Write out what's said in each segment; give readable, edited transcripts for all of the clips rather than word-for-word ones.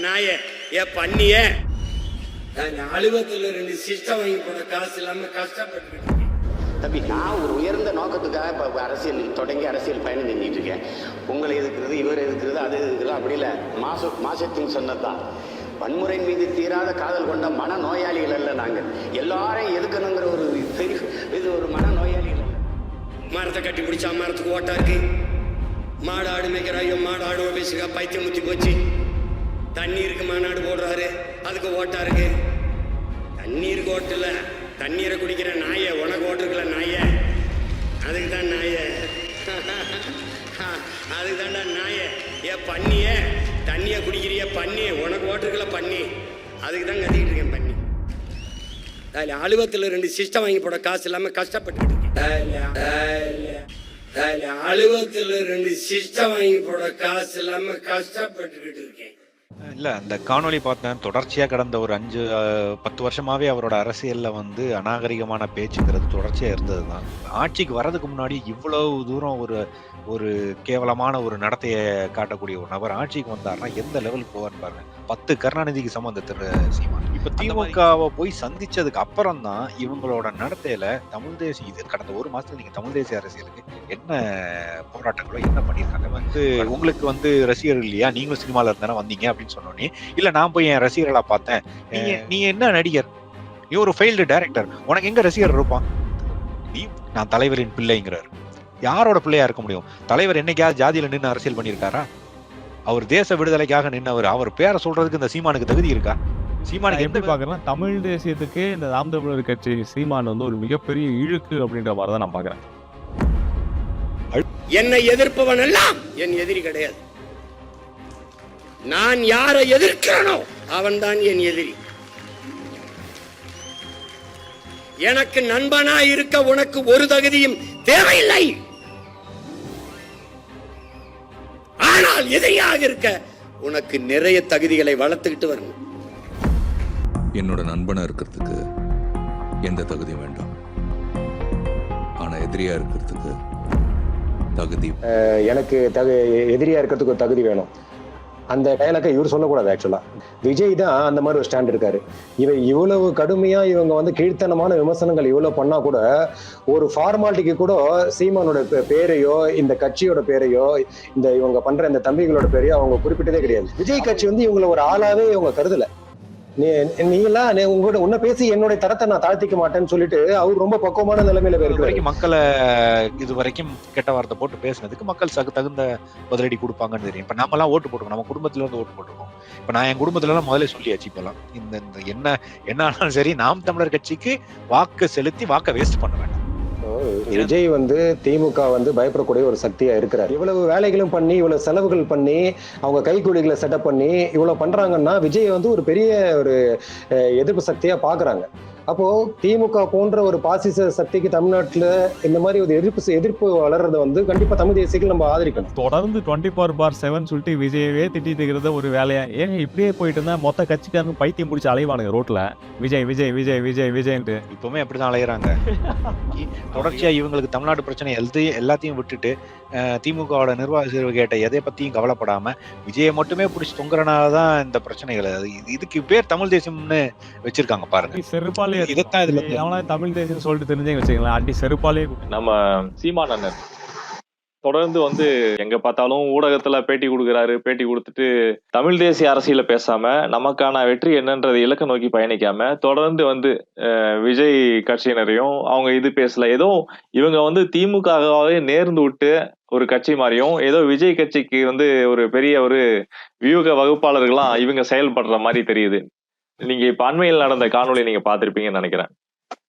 நாய பண்ணிய அலுவலகத்துல 2 சிஸ்டம் வாங்கி போட காசு இல்லாம கஷ்டப்பட்டு தம்பி, நான் ஒரு உயர்ந்த நோக்கத்துக்காக இப்போ அரசியல் தொடங்கி அரசியல் பயணம் செஞ்சுட்டு இருக்கேன். உங்களை எதுக்குறது, இவர் எதுக்குறது, அது எதுக்குறது அப்படி இல்லை. மாசத்தின் சொன்னதுதான். வன்முறை மீது தீராத காதல் கொண்ட மன நோயாளிகள் அல்ல நாங்கள். எல்லாரையும் எதுக்கணுங்கிற ஒரு இது ஒரு மன நோயாளிகள். மரத்தை கட்டி பிடிச்சா மரத்துக்கு ஓட்டா இருக்கு. மாடு ஆடு மேய்க்கிறாயோ மாடு ஆடு பேசுக பைத்தியம் முத்தி போச்சு. தண்ணீருக்கு மாநாடு போடுறாரு, அதுக்கு ஓட்டா இருக்கு. தண்ணீருக்கு ஓட்டுல தண்ணீரை குடிக்கிற நாய உனக்கு ஓட்டுருக்கல நாய, அதுக்கு தான் நாய, அதுக்கு தான்டா நாய பண்ணிய தண்ணியை குடிக்கிறிய பண்ணி உனக்கு ஓட்டுருக்கல பண்ணி, அதுக்கு தான் கத்திக்கிட்டு இருக்கேன் பண்ணி. அதில் அலுவலகத்தில் 2 சிஸ்டம் வாங்கி போட காசு இல்லாமல் கஷ்டப்பட்டுக்கிட்டு இருக்கேன். அலுவலகத்தில் 2 சிஸ்டம் வாங்கி போட காசு இல்லாமல் கஷ்டப்பட்டுக்கிட்டு இருக்கேன். இல்ல, அந்த காணொளி பார்த்தேன். தொடர்ச்சியா கடந்த ஒரு 5-10 வருஷமாவே அவரோட அரசியல்ல அநாகரிகமான பேச்சுங்கிறது தொடர்ச்சியா இருந்ததுதான். ஆட்சிக்கு வர்றதுக்கு முன்னாடி இவ்வளவு தூரம் ஒரு கேவலமான ஒரு நடத்தையை காட்டக்கூடிய ஒரு நபர் ஆட்சிக்கு வந்தாருன்னா எந்த லெவலுக்கு போவார்னு பாருங்க. 10 கருணாநிதிக்கு சம்பந்தத்திற்கு சீமான் இப்ப திமுகவை போய் சந்திச்சதுக்கு அப்புறம் தான் இவங்களோட நடத்தையில தமிழ் தேசிய இது கடந்த 1 மாசத்துல நீங்க தமிழ் தேசிய அரசியலுக்கு என்ன போராட்டங்களோ என்ன பண்ணிருக்காங்க. உங்களுக்கு ரசிகர்கள் இல்லையா, நீங்களும் சினிமால இருந்தானே வந்தீங்க அப்படின்னு சொன்னோன்னே, இல்ல நான் போய் என் ரசிகர்களா பார்த்தேன். நீ என்ன நடிகர், நீ ஒரு ஃபெயில்டு டைரக்டர், உனக்கு எங்க ரசிகர் இருப்பான்? நான் தலைவரின் பிள்ளைங்கிறார். யாரோட பிள்ளையா இருக்க முடியும்? தலைவர் என்னைக்காவது ஜாதியில நின்று அரசியல் பண்ணியிருக்காரா? அவர் தேச விடுதலைக்காக நின்னவர். அவர் பேரை சொல்றதுக்கு இந்த சீமானுக்கு தகுதி இருக்கா? சீமானுக்கு எப்படி பாக்குறேன்? தமிழ் தேசியத்துக்கு இந்த நாம் தமிழர் கட்சி சீமான் ஒரு மிகப்பெரிய இழுக்கு அப்படின்ற மாதிரி தான் நான் பாக்குறேன். என்னை எதிர்ப்பவன் எல்லாம் என் எதிரி கிடையாது. நான் யாரை எதிர்க்கிறனோ அவன் தான் என் எதிரி. எனக்கு நண்பனா இருக்க உனக்கு ஒரு தகுதியும் தேவையில்லை. ஆனால் எதிரியாக இருக்க உனக்கு நிறைய தகுதிகளை வளர்த்துக்கிட்டு வரணும். என்னோட நண்பனா இருக்கிறதுக்கு எந்த தகுதி வேண்டாம், ஆனா எதிரியா இருக்கிறதுக்கு தகுதி. எனக்கு எதிரியா இருக்கிறதுக்கு ஒரு தகுதி வேணும். அந்த டைலாக இவர் சொல்லக்கூடாது. ஆக்சுவலா விஜய் தான் அந்த மாதிரி ஒரு ஸ்டாண்ட் இருக்காரு. இவ்வளவு கடுமையா இவங்க கீழ்த்தனமான விமர்சனங்கள் இவ்வளவு பண்ணா கூட ஒரு ஃபார்மாலிட்டிக்கு கூட சீமானோட பேரையோ இந்த கட்சியோட பேரையோ இந்த இவங்க பண்ற இந்த தம்பிகளோட பேரையோ அவங்க குறிப்பிட்டதே கிடையாது. விஜய் கட்சி இவங்களை ஒரு ஆளாவே இவங்க கருதல. நீங்களாம் உங்களோட உன்ன பேசி என்னுடைய தரத்தை நான் தாழ்த்திக்க மாட்டேன்னு சொல்லிட்டு அவர் ரொம்ப பக்குவமான நிலைமையில இருக்கு. மக்களை இது வரைக்கும் கெட்ட வார்த்தை போட்டு பேசுனதுக்கு மக்கள் தகுந்த பதிலடி கொடுப்பாங்கன்னு தெரியும். இப்ப நாம எல்லாம் ஓட்டு போட்டுருக்கோம், நம்ம குடும்பத்துல இருந்து ஓட்டு போட்டிருக்கோம். இப்ப நான் என் குடும்பத்துல எல்லாம் முதல்ல சொல்லியாச்சு. இப்பெல்லாம் இந்த என்ன ஆனாலும் சரி, நாம் தமிழர் கட்சிக்கு வாக்கு செலுத்தி வாக்க வேஸ்ட் பண்ண வேண்டாம். விஜய் திமுக பயப்படக்கூடிய ஒரு சக்தியா இருக்கிறார். இவ்வளவு வேலைகளும் பண்ணி இவ்வளவு செலவுகள் பண்ணி அவங்க கைக்கூலிகளை செட்டப் பண்ணி இவ்வளவு பண்றாங்கன்னா விஜய் ஒரு பெரிய ஒரு எதிர்ப்பு சக்தியா பாக்குறாங்க. அப்போ திமுக போன்ற ஒரு பாசிச சக்திக்கு தமிழ்நாட்டுல இந்த மாதிரி ஒரு எதிர்ப்பு வளர்றத கண்டிப்பா தமிழ் தேசியர்கள் நம்ம ஆதரிக்கணும். தொடர்ந்து 24/7 சொல்லிட்டு விஜயவே திட்டிட்டு இருக்கிறத ஒரு வேலையா? ஏன் இப்படியே போயிட்டு இருந்தா மொத்த கட்சிக்காரங்க பைத்தியம் பிடிச்சி அலைவானுங்க ரோட்ல. விஜய் விஜய் விஜய் விஜய் விஜய்ன்ட்டு இப்பவுமே அப்படிதான் அலையிறாங்க. தொடர்ச்சியா இவங்களுக்கு தமிழ்நாடு பிரச்சனை எல்லாத்தையும் விட்டுட்டு திமுகவோட நிர்வாக கேட்ட எதை பத்தியும் கவலைப்படாம விஜயை மட்டுமே பிடிச்சி தொங்குறனாலதான் இந்த பிரச்சனைகள். இதுக்கு பேர் தமிழ் தேசம்னு வச்சிருக்காங்க பாருங்க. செருப்பாலே இதைத்தான் இதுல தமிழ் தேசம் சொல்லிட்டு தெரிஞ்சு வச்சுக்கலாம். அடி செருப்பாலே. நம்ம சீமான் அண்ணன் தொடர்ந்து எங்க பார்த்தாலும் ஊடகத்துல பேட்டி கொடுக்குறாரு. பேட்டி கொடுத்துட்டு தமிழ் தேசிய அரசியல பேசாம நமக்கான வெற்றி என்னன்றது இலக்க நோக்கி பயணிக்காம தொடர்ந்து விஜய் கட்சியினரையும் அவங்க இது பேசல. ஏதோ இவங்க திமுகவே நேர்ந்து விட்டு ஒரு கட்சி மாதிரியும், ஏதோ விஜய் கட்சிக்கு ஒரு பெரிய ஒரு வியூக வகுப்பாளர்களாம் இவங்க செயல்படுற மாதிரி தெரியுது. நீங்க இப்ப அண்மையில் நடந்த காணொலி நீங்க பாத்திருப்பீங்கன்னு நினைக்கிறேன்.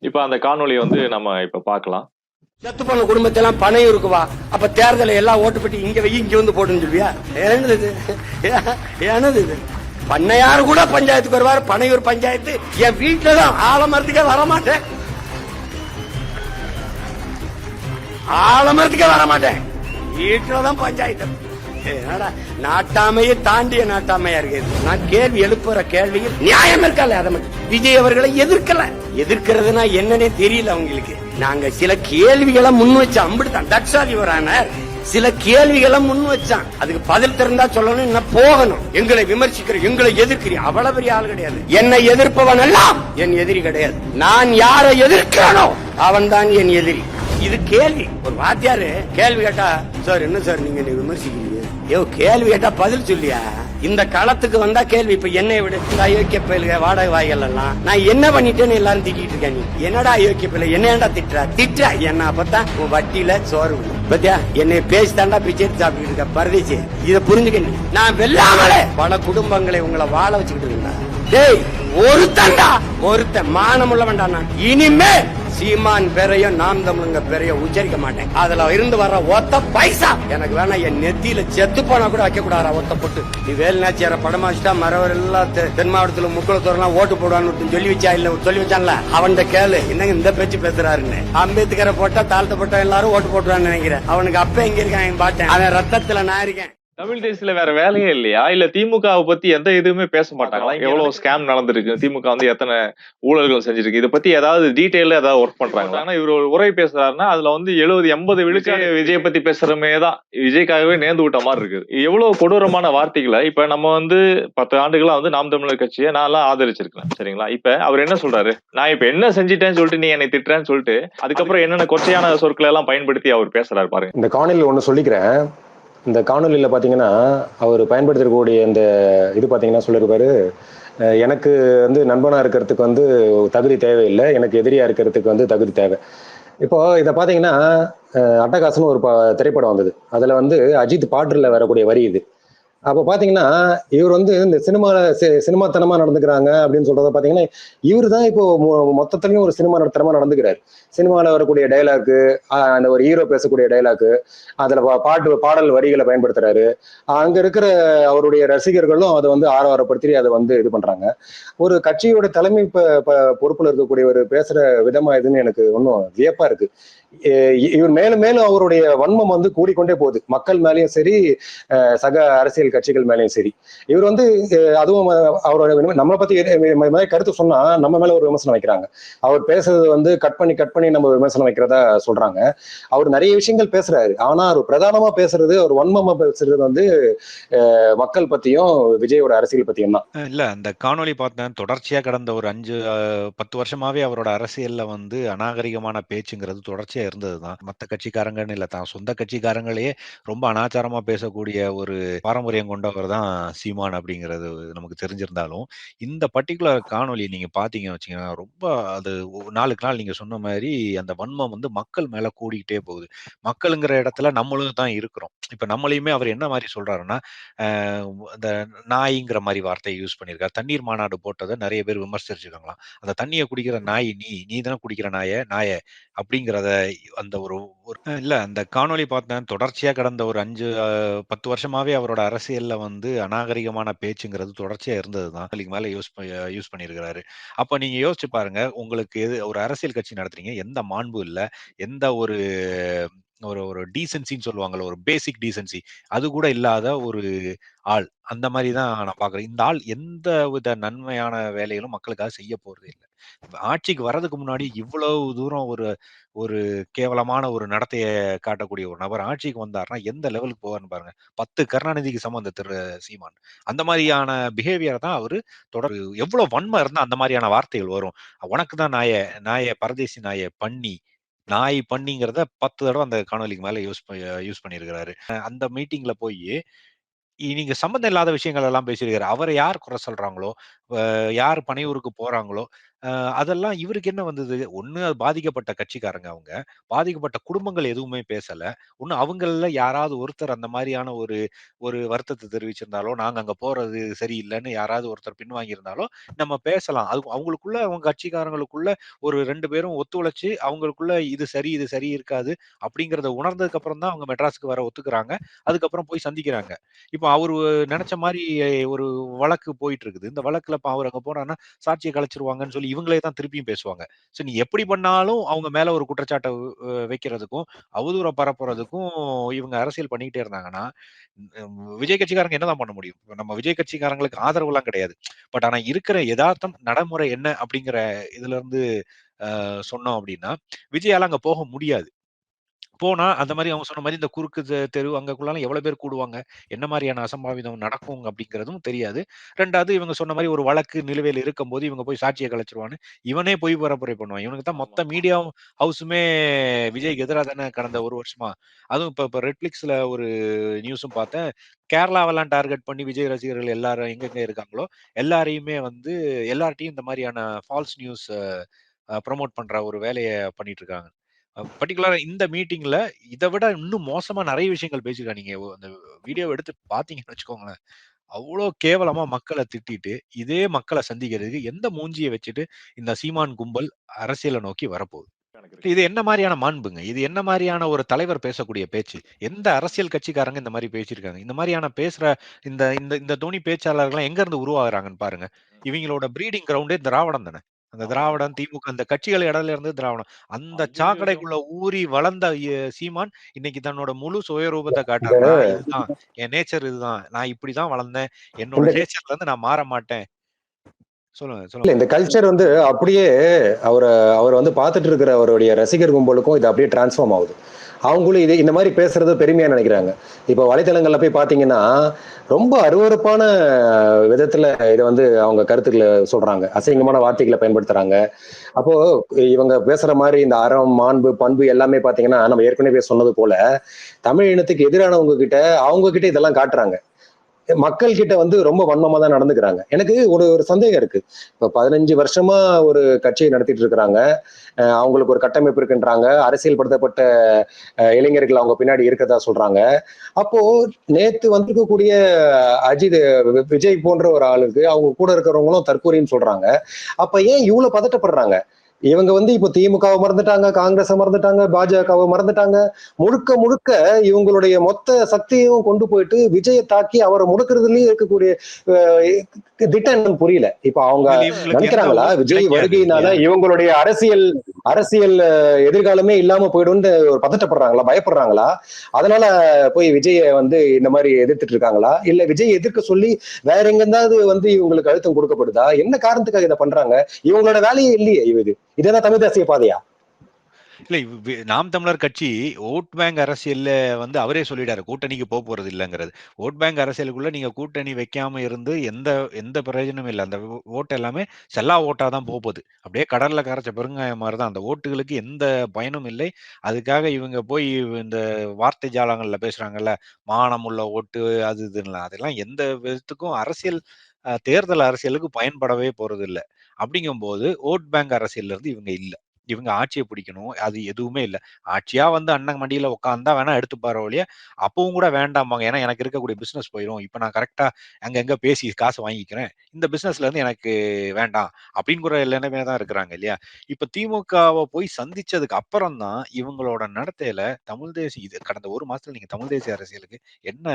இப்ப அந்த காணொலி நம்ம இப்ப பாக்கலாம். செத்து போன குடும்பத்தெல்லாம் பணம் இருக்குவா, அப்ப தேர்தலை எல்லாம் ஓட்டு பெட்டி இங்க போட்டுன்னு சொல்வியா? என்னது இது? பண்ணையாரு கூட பஞ்சாயத்துக்கு வருவாரு. பனையூர் பஞ்சாயத்து என் வீட்டுலதான் ஆலமரத்துக்கே வரமாட்டேன். ஆலமரத்துக்கே வரமாட்டேன். வீட்டுலதான் பஞ்சாயத்து. நாட்டாமையை தாண்டிய நாட்டாமையா இருக்கு. நான் கேள்வி எழுப்புற கேள்வியில் நியாயம் இருக்கல. அதை விஜய் அவர்களை எதிர்க்கிறதுனா என்னன்னே தெரியல அவங்களுக்கு. நாங்க சில கேள்விகளை முன் வச்சு அம்பிடுதான். தட்சாலி வரானார் சில கேள்விகளை முன் வச்சான். அதுக்கு பதில் தெரிந்தா சொல்லணும், என்ன போகணும். எங்களை விமர்சிக்கிற, எங்களை எதிர்க்கிற அவ்வளவு பெரிய ஆள் கிடையாது. என்னை எதிர்ப்பவன் எல்லாம் என் எதிரி கிடையாது. நான் யாரை எதிர்க்கிறனோ அவன் தான் என் எதிரி. இது கேள்வி. ஒரு வாத்தியாரு கேள்வி கேட்டா, சார் என்ன சார் நீங்க விமர்சிக்கிறீங்க? கேள்வி கேட்டா பதில் சொல்லியா? இந்த களத்துக்கு வந்தா கேள்வி. இப்ப என்னை விட இந்த அயோக்கிய பயிலுக வாடகை வாய்கள் எல்லாம் நான் என்ன பண்ணிட்டேன்னு எல்லாரும் திட்டிட்டு இருக்கேன். நீ என்னடா அயோக்கிய பயில, என்னடா திட்டுற என்ன? அப்பதான் உன் வட்டியில சோறு பத்தியா என்னை பேசித்தாண்டா பிச்சை சாப்பிட்டு இருக்க பரதேசி. இத புரிஞ்சுக்க. நான் வெல்லாமலே பல குடும்பங்களை உங்களை வாழ வச்சுக்கிட்டு இருக்கேன். டேய் ஒருத்தன் மானம் உள்ள வேண்டாம். நான் இனிமே சீமான் பேரையும் நாம் தமிழுங்க பேரையும் உச்சரிக்க மாட்டேன். அதுல இருந்து வர்ற ஒத்த பைசா எனக்கு வேணா. என் நெத்தியில செத்து போனா கூட வைக்க கூடாது ஒத்த போட்டு. நீ வேலுநாச்சியார படமா வச்சுட்டா மறவர் எல்லாம் தென் மாவட்டத்துல முக்குளத்தோரெல்லாம் ஓட்டு போடுவான்னு சொல்லி வச்சா இல்ல சொல்லி வச்சான்ல, அவன் கேளு என்னங்க இந்த பேச்சு பேசுறாருன்னு. அம்பேத்கரை போட்டா தாழ்த்தப்பட்ட எல்லாரும் ஓட்டு போட்டுவான்னு நினைக்கிறேன். அவனுக்கு அப்ப எங்க இருக்கான் பாட்டேன். அவன் ரத்தத்துல நான் இருக்கேன். தமிழ் தேசியத்துல வேற வேலையே இல்லையா? இல்ல திமுகவை பத்தி எந்த இதுவுமே பேச மாட்டாங்களா? எவ்வளவு ஸ்கேம் நடந்திருக்கு, திமுக வந்து எத்தனை ஊழல்கள் செஞ்சிருக்கு, இதை பத்தி ஏதாவது டீடைல்ல ஏதாவது ஒர்க் பண்றாங்களா? ஆனா இவர் ஒரு உரை பேசுறாருன்னா அதுல வந்து 70-80 விழுக்காடு விஜய் பத்தி பேசுறமே தான் விஜய்க்காகவே நேர்ந்து விட்ட மாதிரி இருக்குது. எவ்வளவு கொடூரமான வார்த்தைகளை இப்ப நம்ம வந்து 10 ஆண்டுகளா வந்து நாம் தமிழர் கட்சியை நான் எல்லாம் ஆதரிச்சிருக்கேன், சரிங்களா? இப்ப அவர் என்ன சொல்றாரு, நான் இப்ப என்ன செஞ்சிட்டேன்னு சொல்லிட்டு நீ என்னை திட்டுறேன்னு சொல்லிட்டு அதுக்கப்புறம் என்னென்ன கொச்சையான சொற்களை எல்லாம் பயன்படுத்தி அவர் பேசுறாரு பாருங்க. இந்த காணொலியில் ஒன்று சொல்லிக்கிறேன். இந்த காணொலியில் பார்த்தீங்கன்னா அவர் பயன்படுத்தக்கூடிய இந்த இது பார்த்தீங்கன்னா சொல்லியிருப்பாரு, எனக்கு வந்து நண்பனாக இருக்கிறதுக்கு வந்து தகுதி தேவையில்லை, எனக்கு எதிரியாக இருக்கிறதுக்கு வந்து தகுதி தேவை. இப்போ இதை பார்த்தீங்கன்னா அட்டகாசன்னு ஒரு திரைப்படம் வந்தது. அதில் வந்து அஜித் பாடலில் வரக்கூடிய வரி இது. அப்போ பார்த்தீங்கன்னா இவர் வந்து இந்த சினிமாத்தனமாக நடந்துக்கிறாங்க அப்படின்னு சொல்றத பார்த்தீங்கன்னா இவர் தான் இப்போ மொத்தத்துலையும் ஒரு சினிமா நடத்துறமா நடந்துக்கிறாரு. சினிமாவில் வரக்கூடிய டைலாக்கு, அந்த ஒரு ஹீரோ பேசக்கூடிய டைலாக்கு, அதில் பாடல் வரிகளை பயன்படுத்துறாரு. அங்கே இருக்கிற அவருடைய ரசிகர்களும் அதை வந்து ஆரவாரப்படுத்தி அதை வந்து இது பண்றாங்க. ஒரு கட்சியோட தலைமை பொறுப்புல இருக்கக்கூடிய ஒரு பேசுற விதமா இதுன்னு எனக்கு ஒன்றும் வியப்பா இருக்கு. இவர் மேலும் மேலும் அவருடைய வன்மம் வந்து கூடிக்கொண்டே போகுது. மக்கள் மேலேயும் சரி, சக அரசியல் கட்சிகள் மேலேயும் சரி. இவர் வந்து அதுவும் அவரோட நம்மளை பத்தி கருத்து சொன்னா நம்ம மேல ஒரு விமர்சனம் வைக்கிறாங்க. அவர் பேசுறது வந்து கட் பண்ணி நம்ம விமர்சனம் வைக்கிறதா சொல்றாங்க. அவர் நிறைய விஷயங்கள் பேசுறாரு. ஆனா அவர் பிரதானமா பேசுறது, அவர் வன்மமா பேசுறது வந்து மக்கள் பத்தியும் விஜயோட அரசியல் பத்தியும் தான். இல்ல அந்த காணொளி பார்த்தேன். தொடர்ச்சியா கடந்த ஒரு 5-10 வருஷமாவே அவரோட அரசியல்ல வந்து அநாகரிகமான பேச்சுங்கிறது தொடர்ச்சியா இருந்ததுதான். மத்த கட்சிக்காரங்கன்னு இல்ல, தான் சொந்த கட்சிக்காரங்களே ரொம்ப அனாச்சாரமா பேசக்கூடிய ஒரு பாரம்பரியம் கொண்டவர் தான் சீமான் அப்படிங்கிறது நமக்கு தெரிஞ்சிருந்தாலும், இந்த பர்ட்டிகுலர் காணொளி நீங்க பாத்தீங்கன்னு வச்சீங்கன்னா ரொம்ப அது நாளுக்கு நாள் நீங்க சொன்ன மாதிரி அந்த வன்மம் வந்து மக்கள் மேல கூடிக்கிட்டே போகுது. மக்களுங்கிற இடத்துல நம்மளும் தான் இருக்கிறோம். இப்ப நம்மளையுமே அவர் என்ன மாதிரி சொல்றாருன்னா, அந்த நாய்ங்கிற மாதிரி வார்த்தையை யூஸ் பண்ணியிருக்காரு. தண்ணீர் மாநாடு போட்டதை நிறைய பேர் விமர்சிச்சிருக்காங்களாம். அந்த தண்ணியை குடிக்கிற நாய் நீ தானே குடிக்கிற நாய அப்படிங்கிறத அந்த ஒரு இல்ல அந்த காணொளி பார்த்தேன். தொடர்ச்சியா கடந்த ஒரு 5-10 வருஷமாவே அவரோட அரசியல்ல வந்து அநாகரிகமான பேச்சுங்கிறது தொடர்ச்சியா இருந்ததுதான். அதுக்கு மேல யூஸ் பண்ணியிருக்கிறாரு. அப்ப நீங்க யோசிச்சு பாருங்க, உங்களுக்கு ஒரு அரசியல் கட்சி நடத்துறீங்க, எந்த மாண்பும் இல்ல, எந்த ஒரு ஒரு ஒரு டீசென்சின்னு சொல்லுவாங்கல்ல, ஒரு பேசிக் டீசென்சி அது கூட இல்லாத ஒரு ஆள். அந்த மாதிரி தான் நான் பார்க்குறேன். இந்த ஆள் எந்த வித நன்மையான வேலைகளும் மக்களுக்காக செய்ய போறதே இல்ல. ஆட்சிக்கு வர்றதுக்கு முன்னாடி இவ்வளவு தூரம் ஒரு ஒரு கேவலமான ஒரு நடத்தைய காட்டக்கூடிய ஒரு நபர் ஆட்சிக்கு வந்தாருன்னா எந்த லெவலுக்கு போவார்ன்னு பாருங்க. 10 கருணாநிதிக்கு சமம் அந்த திரு சீமான். அந்த மாதிரியான பிஹேவியர் தான் அவரு எவ்வளவு வன்மம் இருந்தா அந்த மாதிரியான வார்த்தைகள் வரும். உனக்கு தான் பரதேசி நாய் பண்ணிங்கிறத 10 தடவ அந்த காணொலிக்கு மேல யூஸ் பண்ணியிருக்கிறாரு. அந்த மீட்டிங்ல போயி நீங்க சம்மந்தம் இல்லாத விஷயங்கள் எல்லாம் பேசியிருக்காரு. அவர யார் குறை சொல்றாங்களோ, யார் பனையூருக்கு போறாங்களோ, அதெல்லாம் இவருக்கு என்ன வந்தது? ஒண்ணு அது பாதிக்கப்பட்ட கட்சிக்காரங்க அவங்க. பாதிக்கப்பட்ட குடும்பங்கள் எதுவுமே பேசல. ஒண்ணு அவங்கள்ல யாராவது ஒருத்தர் அந்த மாரியான ஒரு ஒரு வருத்தத்த தெரிவிச்சிருந்தாலோ, நாங்க அங்க போறது சரியில்லன்னு யாராவது ஒருத்தர் பின்வாங்கியிருந்தாலோ, நம்ம பேசலாம். அது அவங்களுக்குள்ள அவங்க கட்சிக்காரங்களுக்குள்ள ஒரு 2 பேரும் ஒத்துழைச்சு, அவங்களுக்குள்ள இது சரி இருக்காது அப்படிங்கிறத உணர்ந்ததுக்கு அப்புறம் தான் அவங்க மெட்ராஸ்க்கு வர ஒத்துக்கிறாங்க. அதுக்கப்புறம் போய் சந்திக்கிறாங்க. இப்ப அவரு நெனச்ச மாரி ஒரு வழக்கு போயிட்டு இருக்குது. இந்த வழக்குல இப்ப அவரு அங்க போனாருன்னா, சாட்சிய கலைச்சிருவாங்கன்னு சொல்லி இவங்களே தான் திருப்பியும் பேசுவாங்க. நீ எப்படி பண்ணாலும் அவங்க மேல ஒரு குற்றச்சாட்ட வைக்கிறதுக்கும், அவதூற பரப்புறதுக்கும் இவங்க அரசியல் பண்ணிக்கிட்டே இருந்தாங்கன்னா, விஜய் கட்சிக்காரங்க என்னதான் பண்ண முடியும்? நம்ம விஜய் கட்சிக்காரங்களுக்கு ஆதரவுலாம் கிடையாது. பட் ஆனா இருக்கிற எதார்த்தம் நடைமுறை என்ன அப்படிங்கிற இதுல இருந்து சொன்னோம் அப்படின்னா, விஜயால அங்க போக முடியாது. போனா அந்த மாரி அவங்க சொன்ன மாரி இந்த குறுக்கு தெரு அங்கக்குள்ளாம் எவ்வளவு பேர் கூடுவாங்க? என்ன மாரியான அசம்பாவிதம் நடக்கும் அப்படிங்கிறதும் தெரியாது. 2வது இவங்க சொன்ன மாரி ஒரு வழக்கு நிலுவையில இருக்கும்போது இவங்க போய் சாட்சிய கலைச்சுருவான்னு, இவனே பொய் பரப்புரை பண்ணுவான். இவனுக்கு தான் ஆமா. மொத்த மீடியா ஹவுஸுமே விஜய்க்கு எதிரா தானே கடந்த 1 வருஷமா. அதுவும் இப்ப ரெட்ஃபிளிக்ஸ்ல ஒரு நியூஸும் பார்த்தேன். கேரளாவெல்லாம் டார்கெட் பண்ணி விஜய் ரசிகர்கள் எல்லாரும் எங்கெங்க இருக்காங்களோ, எல்லாரையுமே வந்து எல்லார்ட்டயும் இந்த மாரியான ஃபால்ஸ் நியூஸ் ப்ரமோட் பண்ற ஒரு வேலைய பண்ணிட்டு இருக்காங்க. பர்ட்டிகுலரா இந்த மீட்டிங்ல இத விட இன்னும் மோசமா நெறைய விஷயங்கள் பேசியிருக்காங்க. நீங்க அந்த வீடியோவ எடுத்து பார்த்தீங்கன்னு வச்சுக்கோங்களேன். அவ்ளோ கேவலமா மக்கள திட்டிட்டு, இதே மக்கள சந்திக்கிறதுக்கு எந்த மூஞ்சிய வச்சுட்டு இந்த சீமான் கும்பல் அரசியல நோக்கி வரப்போகுது? எனக்கு இருக்கு. இது என்ன மாரியான மாண்புங்க? இது என்ன மாரியான ஒரு தலைவர் பேசக்கூடிய பேச்சு? எந்த அரசியல் கட்சிக்காரங்க இந்த மாரி பேசியிருக்காங்க? இந்த மாரியான பேசுற இந்த இந்த இந்த தொனி பேச்சாளர்கள்லாம் எங்க இருந்து உருவாகுறாங்கன்னு பாருங்க. இவங்களோட ப்ரீடிங் கிரவுண்டே திராவிடம் தானே. அந்த ஆமா. திராவிடம், திமுக அந்த கட்சிகள் இடையில இருந்து திராவிடம். அந்த அங்கேருந்து வரைக்கும் சாக்கடைக்குள்ள ஊறி வளர்ந்த சீமான் இன்னைக்கு தன்னோட முழு சுயரூபத்த காட்டாருன்னா, இதுதான் என் நேச்சர் இதுதான். நான் இப்படிதான் வளர்ந்தேன். என்னோட இந்த நேச்சர்ல இருந்து நான் மாற மாட்டேன். சொல்லுங்க, இல்ல சொல்லுங்க. இந்த கல்ச்சர் வந்து அப்படியே அவரை அவர் வந்து பார்த்துட்டு இருக்கிற அவருடைய ரசிகர் கும்பலுக்கும் இது அப்படியே டிரான்ஸ்ஃபார்ம் ஆகுது. அவங்களும் இது இந்த மாதிரி பேசுறது பெருமையா நினைக்கிறாங்க. இப்போ வலைத்தளங்கள்ல போய் பாத்தீங்கன்னா ரொம்ப அருவருப்பான விதத்துல இதை வந்து அவங்க கருத்துக்களை சொல்றாங்க, அசிங்கமான வார்த்தைகளை பயன்படுத்துறாங்க. அப்போ இவங்க பேசுற மாதிரி இந்த அறம், மாண்பு, பண்பு எல்லாமே பாத்தீங்கன்னா நம்ம ஏற்கனவே சொன்னது போல தமிழ் இனத்துக்கு எதிரானவங்க கிட்ட அவங்க கிட்ட இதெல்லாம் காட்டுறாங்க. மக்கள் கிட்ட வந்து ரொம்ப வன்மமா தான் நடந்துக்கிறாங்க. எனக்கு ஒரு ஒரு சந்தேகம் இருக்கு. இப்ப 15 வருஷமா ஒரு கட்சியை நடத்திட்டு இருக்கிறாங்க. அவங்களுக்கு ஒரு கட்டமைப்பு இருக்குன்றாங்க. அரசியல் படுத்தப்பட்ட இளைஞர்கள் அவங்க பின்னாடி இருக்கதா சொல்றாங்க. அப்போ நேத்து வந்திருக்கக்கூடிய அஜித், விஜய் போன்ற ஒரு ஆளுக்கு அவங்க கூட இருக்கிறவங்களும் தற்கூரின்னு சொல்றாங்க. அப்ப ஏன் இவ்வளவு பதட்டப்படுறாங்க? இவங்க வந்து இப்போ திமுகவை மறந்துட்டாங்க, காங்கிரஸை மறந்துட்டாங்க, பாஜகவை மறந்துட்டாங்க. முழுக்க முழுக்க இவங்களுடைய மொத்த சக்தியையும் கொண்டு போயிட்டு விஜயை தாக்கி அவரை முடுக்கிறதுலயும் இருக்கக்கூடிய திட்டம் என்னன்னு புரியல. இப்ப அவங்க இதுல இவங்களுக்கு எந்த நினைக்கிறாங்களா ஓட்டு விஜய் கிடைக்காது வருகையினால இல்லையா? இவங்களுடைய அரசியல் அரசியல் எதிர்காலமே இல்லாம போயிடும்னு ஒரு பதட்டப்படுறாங்களா, பயப்படுறாங்களா? அதனால போய் விஜய வந்து இந்த மாதிரி எதிர்த்துட்டு இருக்காங்களா, இல்ல விஜய் எதிர்க்க சொல்லி வேற எங்கிருந்தாவது வந்து இவங்களுக்கு அழுத்தம் கொடுக்கப்படுதா? என்ன காரணத்துக்காக இதை பண்றாங்க? இவங்களோட வேலையே இல்லையே இதெல்லாம் தமிழ் தேசிய பாதையா? இல்ல நாம் தமிழர் கட்சி ஓட் பேங்க் அரசியல்ல வந்து அவரே சொல்லிட்டாரு கூட்டணிக்கு போறது இல்லங்கிறது. ஓட் பேங்க் அரசியலுக்குள்ள நீங்க கூட்டணி வைக்காம இருந்து எந்த எந்த பிரயோஜனமும் இல்ல. அந்த ஓட்டு எல்லாமே செல்லா ஓட்டா தான் போகுது. அப்படியே கடல்ல கரைச்ச பெருங்காயம் மாதிரி தான். அந்த ஓட்டுகளுக்கு எந்த பயனும் இல்லை. அதுக்காக இவங்க போய் இந்த வார்த்தை ஜாலங்கள்ல பேசுறாங்கல்ல, மானம் உள்ள ஓட்டு அது இதுன்னுலாம். அதெல்லாம் எந்த விதத்துக்கும் அரசியல் தேர்தல் அரசியலுக்கு பயன்படவே போறது இல்ல. அப்படிங்கும்போது ஓட் பேங்க் அரசியல்ல இருந்து இவங்க இல்ல. இவங்க ஆட்சிய பிடிக்கணும். அது எதுவுமே இல்ல. ஆட்சியா வந்து அண்ணன் மடியில உட்கார்ந்தா வேணா எடுத்துப்பாரே ஒழிய, அப்பவும் கூட வேண்டாம்பாங்க. ஏன்னா எனக்கு இருக்கக்கூடிய பிசினஸ் போயிரும். இப்ப நான் கரெக்ட்டா அங்கங்க பேசி காசு வாங்கிக்கிறேன். இந்த பிசினஸ்ல இருந்து எனக்கு வேண்டாம். அப்படிங்கிற நிலைமையில தான் இருக்கிறாங்க இல்லையா? இப்ப திமுகவ போய் சந்திச்சதுக்கு அப்புறம் தான் இவங்களோட நடத்தையில தமிழ் தேசிய இது கடந்த 1 மாசத்துல நீங்க தமிழ் தேசிய அரசியலுக்கு என்ன